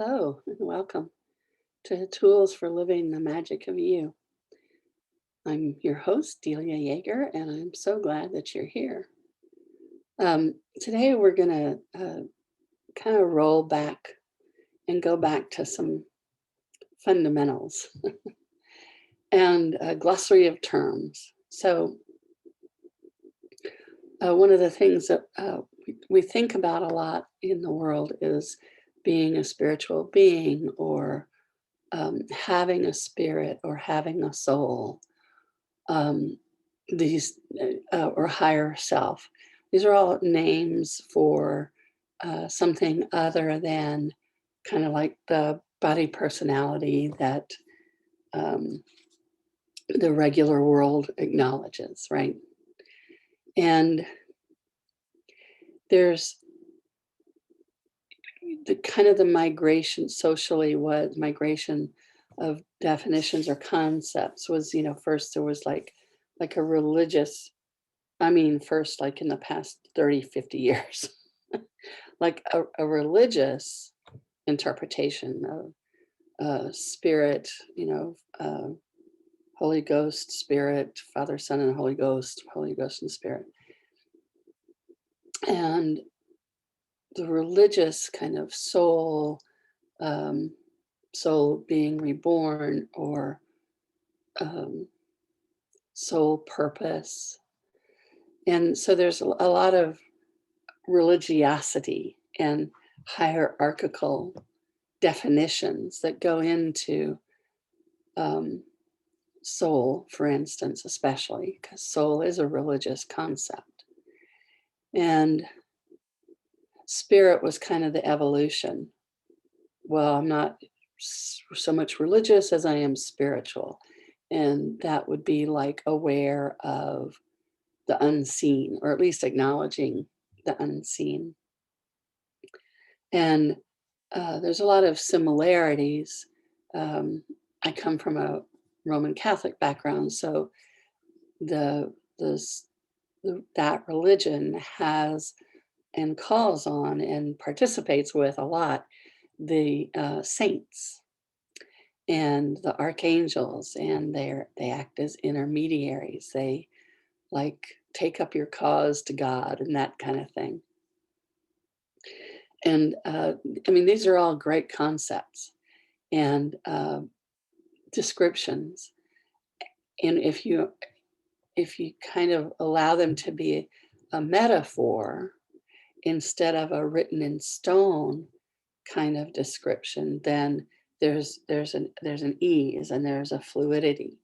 Hello and welcome to Tools for Living the Magic of You. I'm your host, Delia Yeager, and I'm so glad that you're here. Today, we're going to kind of roll back and go back to some fundamentals and a glossary of terms. So, one of the things that we think about a lot in the world is being a spiritual being or having a spirit or having a soul. um, these or higher self. These are all names for something other than kind of like the body personality that um, the regular world acknowledges, right? And there's the kind of the migration socially was migration of definitions or concepts was, first there was like a religious. I mean, first, like in the past 30, 50 years, like a religious interpretation of spirit, Holy Ghost, Spirit, Father, Son, and Holy Ghost and Spirit. And the religious kind of um, soul being reborn or um, soul purpose. And so there's a lot of religiosity and hierarchical definitions that go into um, soul, for instance, especially because soul is a religious concept. And spirit was kind of the evolution. Well, I'm not so much religious as I am spiritual. And that would be like aware of the unseen, or at least acknowledging the unseen. And there's a lot of similarities. Um, I come from a Roman Catholic background, so the, the that religion has and calls on and participates with a lot the saints and the archangels, and they act as intermediaries. They like take up your cause to God and that kind of thing. And I mean, these are all great concepts and descriptions. And if you kind of allow them to be a metaphor instead of a written in stone kind of description, then there's an ease and there's a fluidity.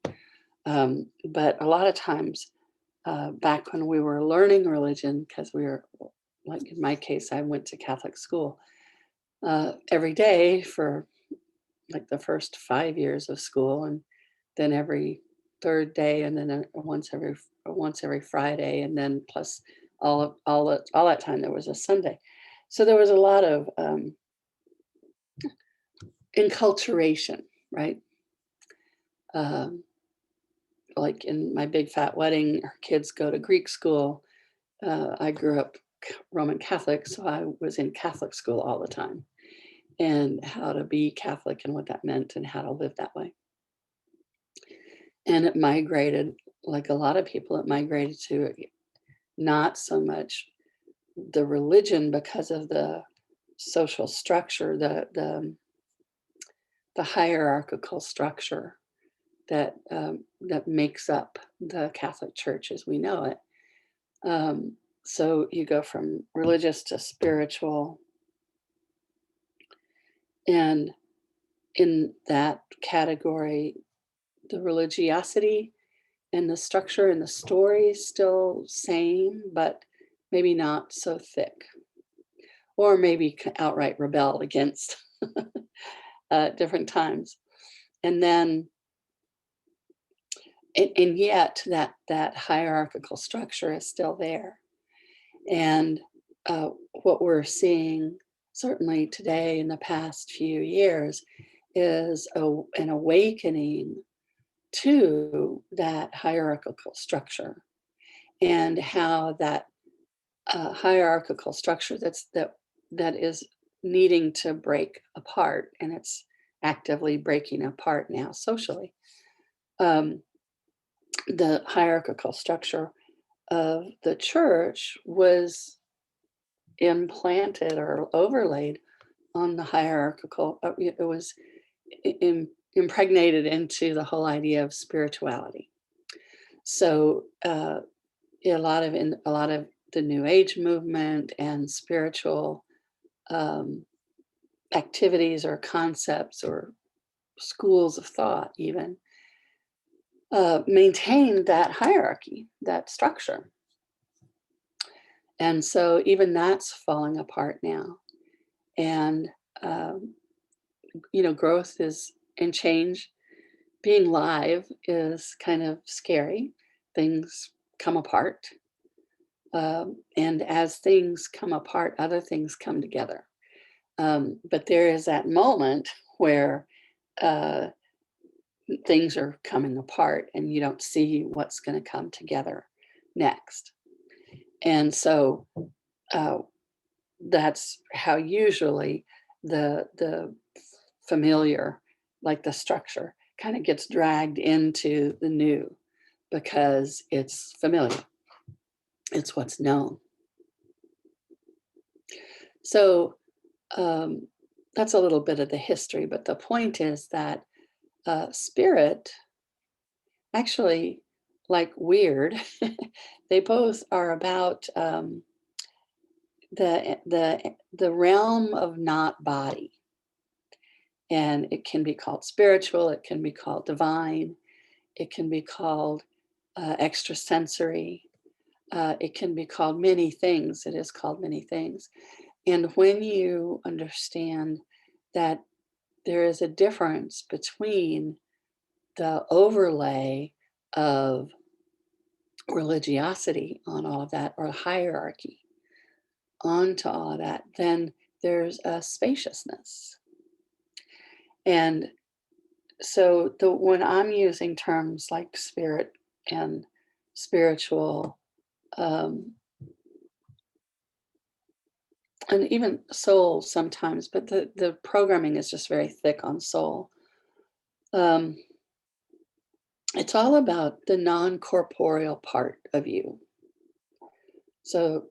But a lot of times, back when we were learning religion, because we were, like in my case, I went to Catholic school every day for like the first 5 years of school, and then every third day, and then once every Friday, and then plus all that time there was a Sunday. So there was a lot of enculturation, right? Um, like in my big fat wedding, our kids go to Greek school. I grew up Roman Catholic, so I was in Catholic school all the time, and how to be Catholic and what that meant and how to live that way. And it migrated, like a lot of people, it migrated to not so much the religion because of the social structure, the hierarchical structure that makes up the Catholic Church as we know it. So you go from religious to spiritual, and in that category, the religiosity and the structure and the story still same, but maybe not so thick, or maybe outright rebelled against different times. And then, and yet that hierarchical structure is still there. And what we're seeing certainly today in the past few years is an awakening to that hierarchical structure, and how that hierarchical structure that is needing to break apart, and it's actively breaking apart now socially. Um, the hierarchical structure of the church was implanted or overlaid on the hierarchical, it was impregnated into the whole idea of spirituality. So a lot of the New Age movement and spiritual um, activities or concepts or schools of thought even maintain that hierarchy, that structure. And so even that's falling apart now. And um, growth is and change. Being live is kind of scary. Things come apart. And as things come apart, other things come together. But there is that moment where uh, things are coming apart and you don't see what's going to come together next. And so uh, that's how usually the familiar, like the structure, kind of gets dragged into the new because it's familiar. It's what's known. So um, that's a little bit of the history, but the point is that spirit actually, like weird, they both are about the realm of not body, and it can be called spiritual, it can be called divine, it can be called extrasensory, it can be called many things. It is called many things. And when you understand that there is a difference between the overlay of religiosity on all of that, or hierarchy onto all of that, then there's a spaciousness. And so when I'm using terms like spirit and spiritual, um, and even soul sometimes, but the programming is just very thick on soul. Um, it's all about the non-corporeal part of you. So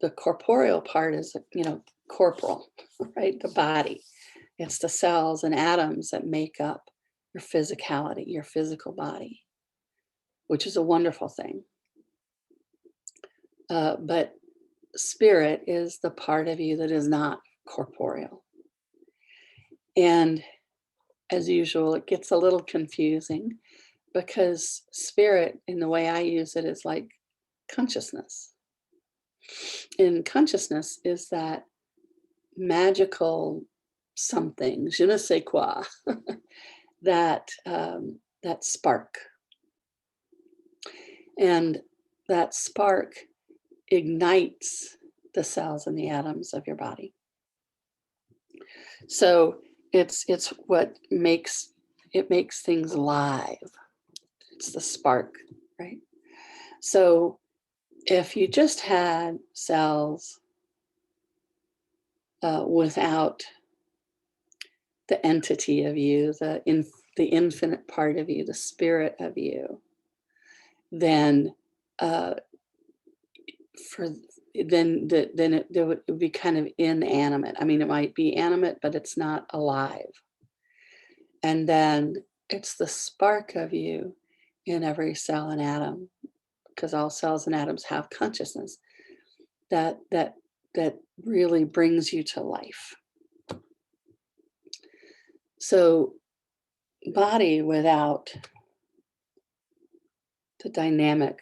the corporeal part is, corporal, right? The body. It's the cells and atoms that make up your physicality, your physical body, which is a wonderful thing. But spirit is the part of you that is not corporeal. And as usual, it gets a little confusing because spirit, in the way I use it, is like consciousness. And consciousness is that magical something, je ne sais quoi, that spark. And that spark ignites the cells and the atoms of your body. So it's what makes things live. It's the spark, right? So if you just had cells without the entity of you, the infinite part of you, the spirit of you, then uh, for then it would be kind of inanimate. I mean, it might be animate, but it's not alive. And then it's the spark of you in every cell and atom, because all cells and atoms have consciousness that really brings you to life. So body without the dynamic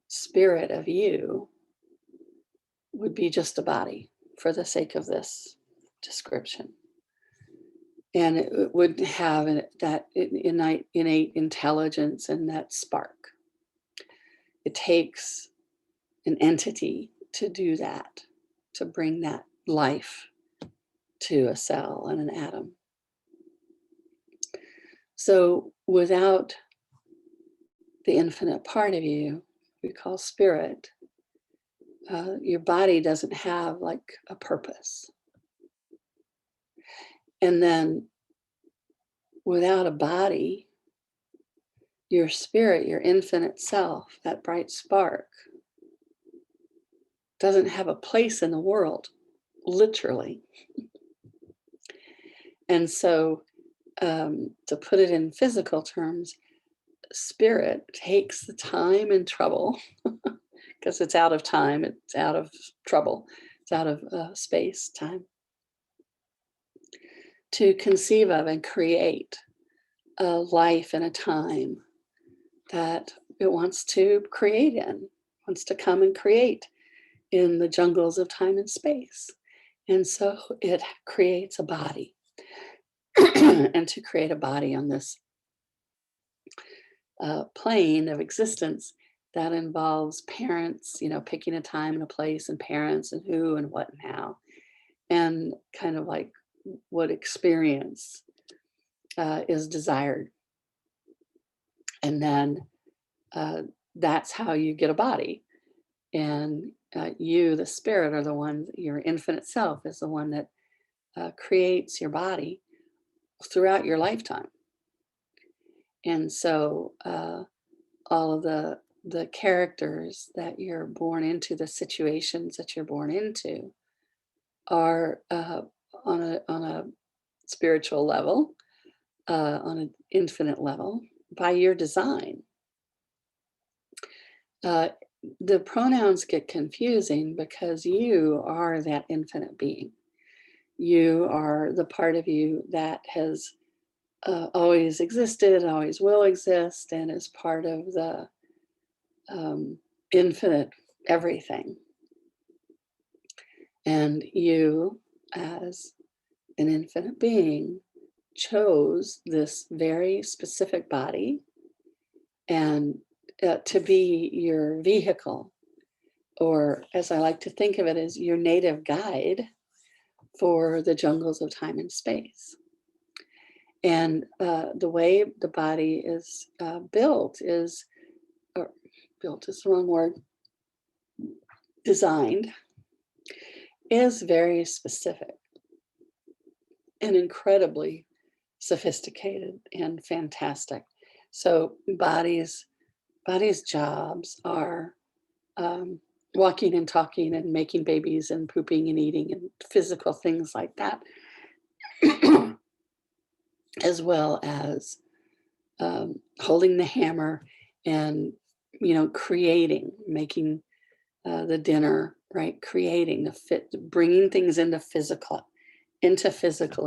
spirit of you would be just a body for the sake of this description. And it would have that innate intelligence and that spark. It takes an entity to do that, to bring that life to a cell and an atom. So without the infinite part of you, we call spirit, your body doesn't have like a purpose. And then without a body, your spirit, your infinite self, that bright spark, doesn't have a place in the world, literally. And so, to put it in physical terms, spirit takes the time and trouble because it's out of time, it's out of trouble, it's out of space, time, to conceive of and create a life and a time that it wants to create in, wants to come and create in the jungles of time and space. And so it creates a body. And to create a body on this plane of existence, that involves parents, picking a time and a place and parents and who and what and how, and kind of like what experience is desired. And then that's how you get a body. And you, the spirit, are the one, your infinite self is the one that creates your body throughout your lifetime. And so all of the characters that you're born into, the situations that you're born into, are on a spiritual level, on an infinite level, by your design. Uh, the pronouns get confusing because you are that infinite being. You are the part of you that has always existed, always will exist, and is part of the infinite everything. And you, as an infinite being, chose this very specific body and to be your vehicle, or as I like to think of it, as your native guide for the jungles of time and space. And the way the body is built is, or built is the wrong word, designed, is very specific and incredibly sophisticated and fantastic. So bodies jobs are walking and talking and making babies and pooping and eating and physical things like that, as well as holding the hammer and creating, making the dinner, right, creating the fit, bringing things into physical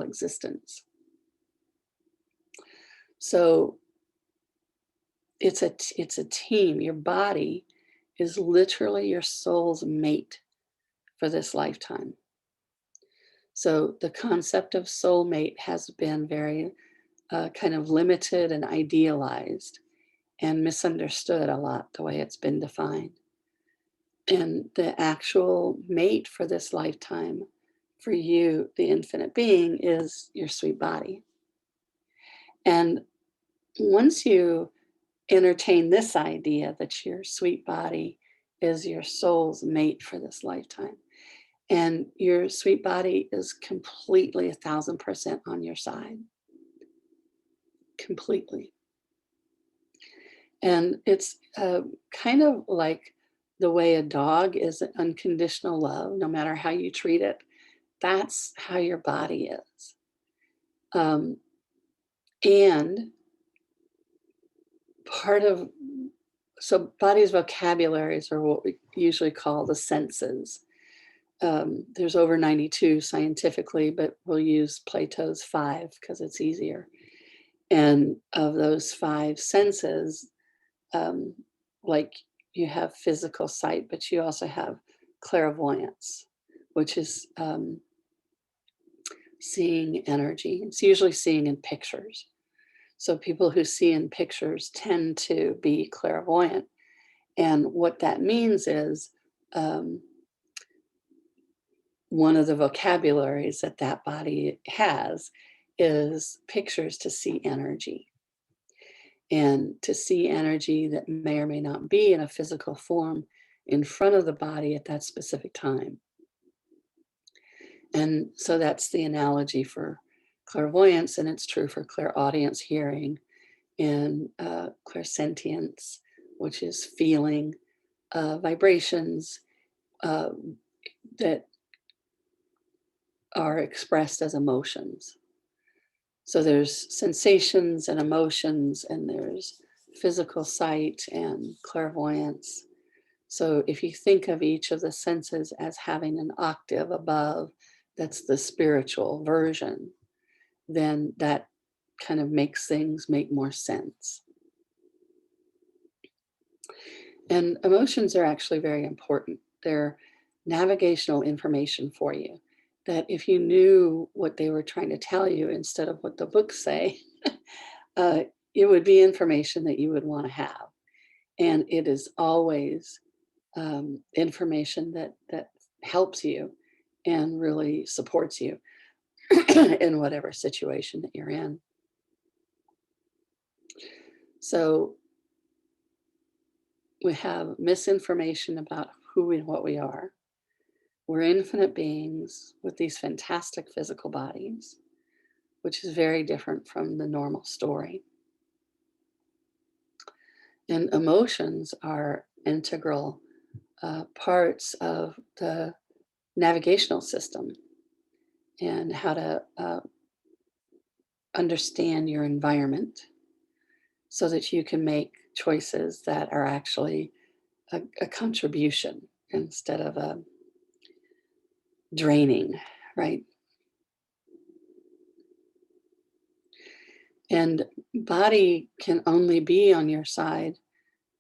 existence. So it's a team. Your body is literally your soul's mate for this lifetime. So the concept of soulmate has been very kind of limited and idealized and misunderstood a lot, the way it's been defined. And the actual mate for this lifetime, for you, the infinite being, is your sweet body. And once you entertain this idea that your sweet body is your soul's mate for this lifetime, and your sweet body is completely 1,000% on your side, completely. And it's kind of like the way a dog is unconditional love, no matter how you treat it. That's how your body is. Um, and part of, so body's vocabularies are what we usually call the senses. There's over 92 scientifically, but we'll use Plato's 5 because it's easier. And of those 5 senses, um, like you have physical sight, but you also have clairvoyance, which is seeing energy. It's usually seeing in pictures. So people who see in pictures tend to be clairvoyant. And what that means is one of the vocabularies that that body has is pictures to see energy. And to see energy that may or may not be in a physical form in front of the body at that specific time. And so that's the analogy for clairvoyance, and it's true for clairaudience, hearing, and clairsentience, which is feeling vibrations uh, that are expressed as emotions. So there's sensations and emotions, and there's physical sight and clairvoyance. So if you think of each of the senses as having an octave above, that's the spiritual version, then that kind of makes things make more sense. And emotions are actually very important. They're navigational information for you. That if you knew what they were trying to tell you instead of what the books say, uh, it would be information that you would want to have. And it is always information that helps you and really supports you in whatever situation that you're in. So we have misinformation about who and what we are. We're infinite beings with these fantastic physical bodies, which is very different from the normal story. And emotions are integral parts of the navigational system and how to understand your environment so that you can make choices that are actually a contribution instead of a draining, right? And body can only be on your side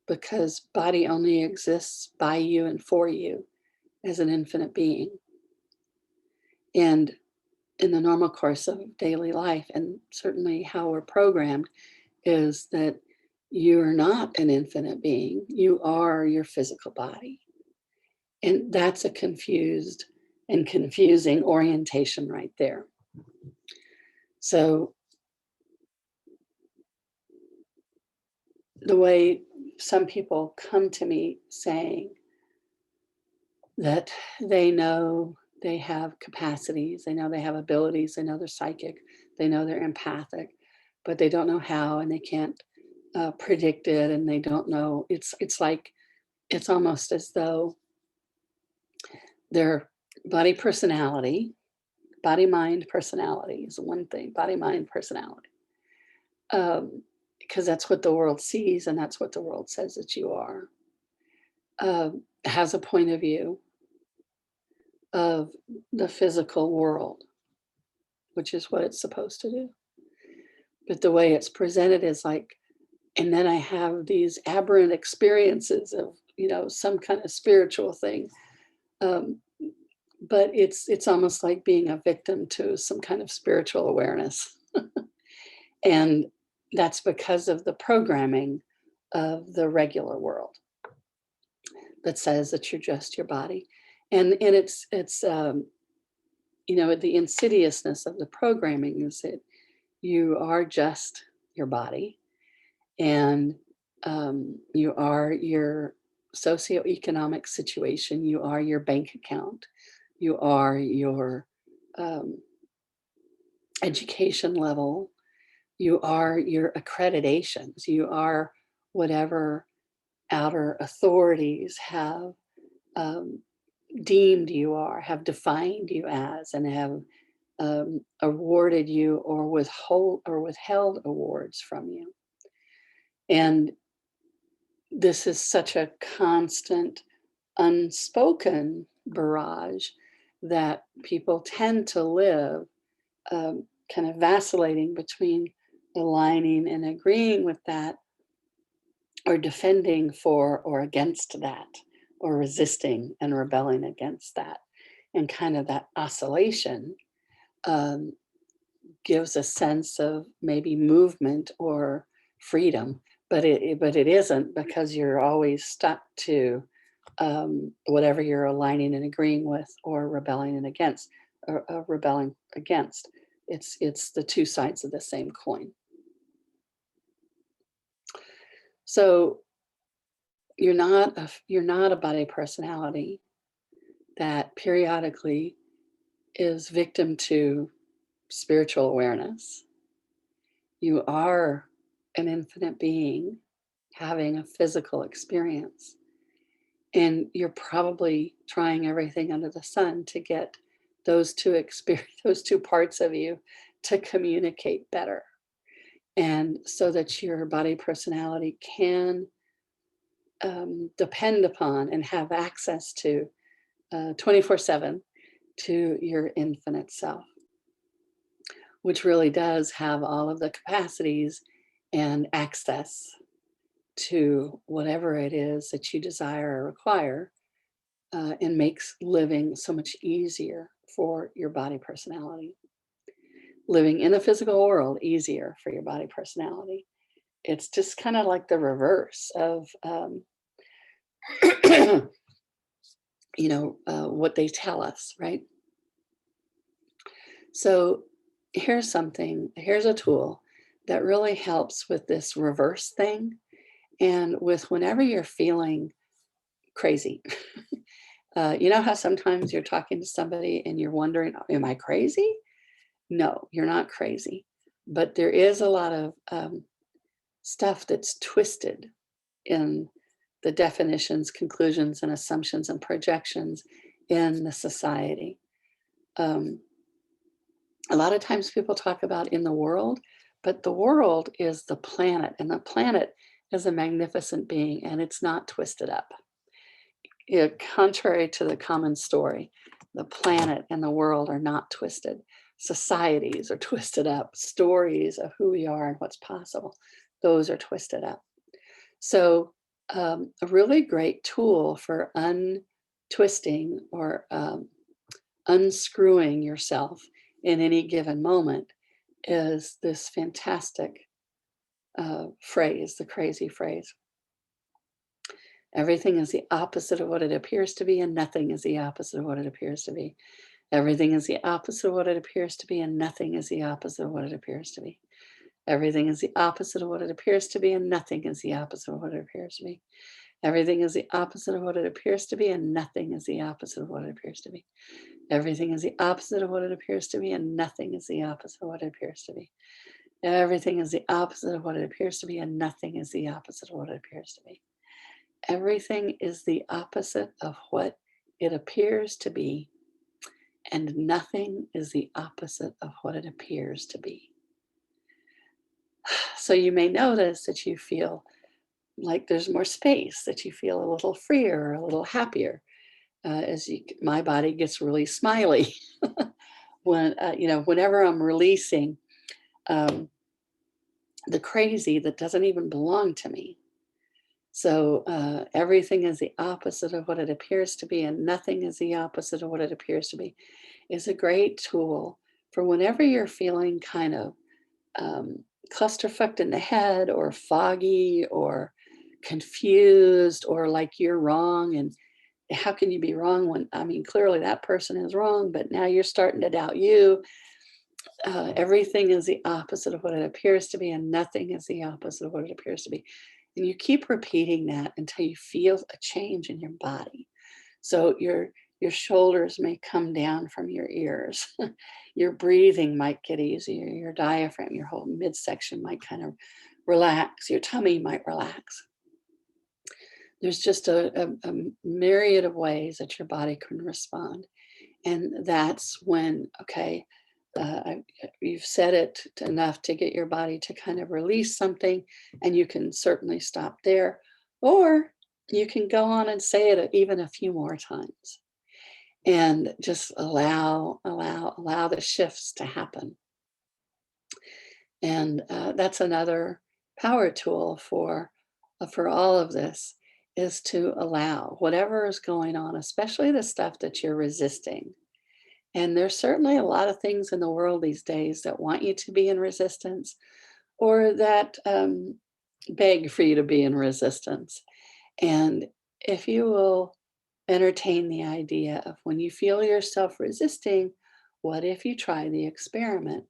because body only exists by you and for you as an infinite being. And in the normal course of daily life, and certainly how we're programmed, is that you're not an infinite being, you are your physical body. And that's a confused and confusing orientation right there. So, the way some people come to me saying that they know they have capacities, they know they have abilities, they know they're psychic, they know they're empathic, but they don't know how, and they can't predict it, and they don't know. It's like it's almost as though their body personality, body mind personality is one thing. Body mind personality, because that's what the world sees, and that's what the world says that you are. Has a point of view of the physical world, which is what it's supposed to do. But the way it's presented is like, and then I have these aberrant experiences of, some kind of spiritual thing. Um, but it's almost like being a victim to some kind of spiritual awareness. And that's because of the programming of the regular world that says that you're just your body. And it's the insidiousness of the programming is that you are just your body, and you are your socioeconomic situation, you are your bank account, you are your um, education level, you are your accreditations, you are whatever outer authorities have um, deemed you are, have defined you as, and have awarded you or withheld awards from you. And this is such a constant, unspoken barrage that people tend to live kind of vacillating between aligning and agreeing with that, or defending for or against that, or resisting and rebelling against that. And kind of that oscillation um, gives a sense of maybe movement or freedom, but it isn't, because you're always stuck to whatever you're aligning and agreeing with, or rebelling and against, or rebelling against. It's the two sides of the same coin. So you're not a body personality that periodically is victim to spiritual awareness. You are an infinite being having a physical experience. And you're probably trying everything under the sun to get those two those two parts of you to communicate better. And so that your body personality can depend upon and have access to 24/7 to your infinite self, which really does have all of the capacities and access to whatever it is that you desire or require, and makes living so much easier for your body personality. Living in the physical world easier for your body personality. It's just kind of like the reverse of, what they tell us, right? So here's a tool that really helps with this reverse thing and with whenever you're feeling crazy. You know how sometimes you're talking to somebody and you're wondering, am I crazy? No, you're not crazy. But there is a lot of stuff that's twisted in the definitions, conclusions, and assumptions and projections in the society. Um, a lot of times people talk about in the world, but the world is the planet, and the planet is a magnificent being, and it's not twisted up. Contrary to the common story, the planet and the world are not twisted. Societies are twisted up. Stories of who we are and what's possible, those are twisted up. So, a really great tool for untwisting or unscrewing yourself in any given moment is this fantastic phrase, the crazy phrase. Everything is the opposite of what it appears to be, and nothing is the opposite of what it appears to be. Everything is the opposite of what it appears to be, and nothing is the opposite of what it appears to be. Everything is the opposite of what it appears to be, and nothing is the opposite of what it appears to be. Everything is the opposite of what it appears to be, and nothing is the opposite of what it appears to be. Everything is the opposite of what it appears to be, and nothing is the opposite of what it appears to be. Everything is the opposite of what it appears to be, and nothing is the opposite of what it appears to be. Everything is the opposite of what it appears to be, and nothing is the opposite of what it appears to be. So you may notice that you feel like there's more space, that you feel a little freer, a little happier, my body gets really smiley whenever I'm releasing um, the crazy that doesn't even belong to me. So everything is the opposite of what it appears to be, and nothing is the opposite of what it appears to be, is a great tool for whenever you're feeling kind of clusterfucked in the head, or foggy, or confused, or like you're wrong. And how can you be wrong when, I mean, clearly that person is wrong, but now you're starting to doubt you. Everything is the opposite of what it appears to be, and nothing is the opposite of what it appears to be. And you keep repeating that until you feel a change in your body. So your shoulders may come down from your ears. Your breathing might get easier. Your diaphragm, your whole midsection might kind of relax. Your tummy might relax. There's just a myriad of ways that your body can respond. And that's when, okay, you've said it enough to get your body to kind of release something, and you can certainly stop there. Or you can go on and say it even a few more times and just allow the shifts to happen. And that's another power tool for all of this, is to allow whatever is going on, especially the stuff that you're resisting. And there's certainly a lot of things in the world these days that want you to be in resistance, or that beg for you to be in resistance. And if you will entertain the idea of, when you feel yourself resisting, what if you try the experiment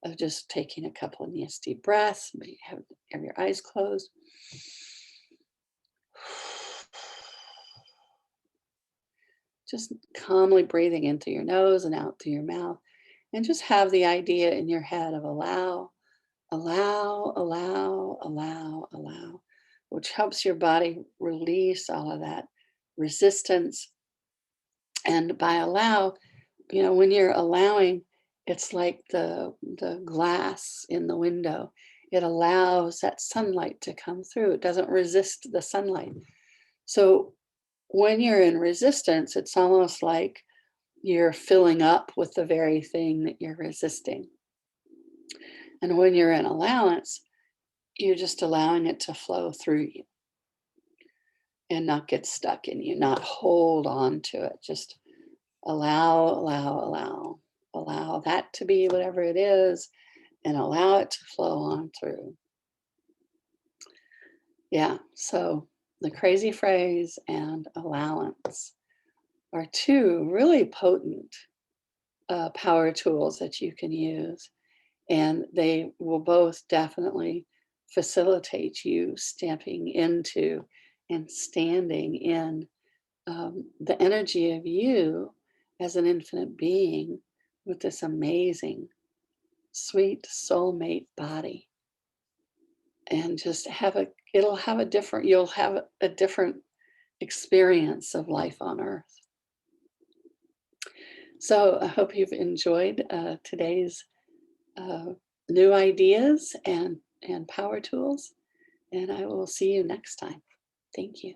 of just taking a couple of nice deep breaths, maybe have your eyes closed. Just calmly breathing in through your nose and out through your mouth. And just have the idea in your head of allow, allow, allow, allow, allow, which helps your body release all of that resistance. And by allow, when you're allowing, it's like the glass in the window. It allows that sunlight to come through. It doesn't resist the sunlight. So when you're in resistance, it's almost like you're filling up with the very thing that you're resisting. And when you're in allowance, you're just allowing it to flow through you and not get stuck in you, not hold on to it. Just allow, allow, allow. Allow that to be whatever it is and allow it to flow on through. Yeah, so the crazy phrase and allowance are two really potent power tools that you can use. And they will both definitely facilitate you stepping into and standing in the energy of you as an infinite being with this amazing, sweet soulmate body. And just you'll have a different experience of life on earth. So I hope you've enjoyed today's uh, new ideas and power tools. And I will see you next time. Thank you.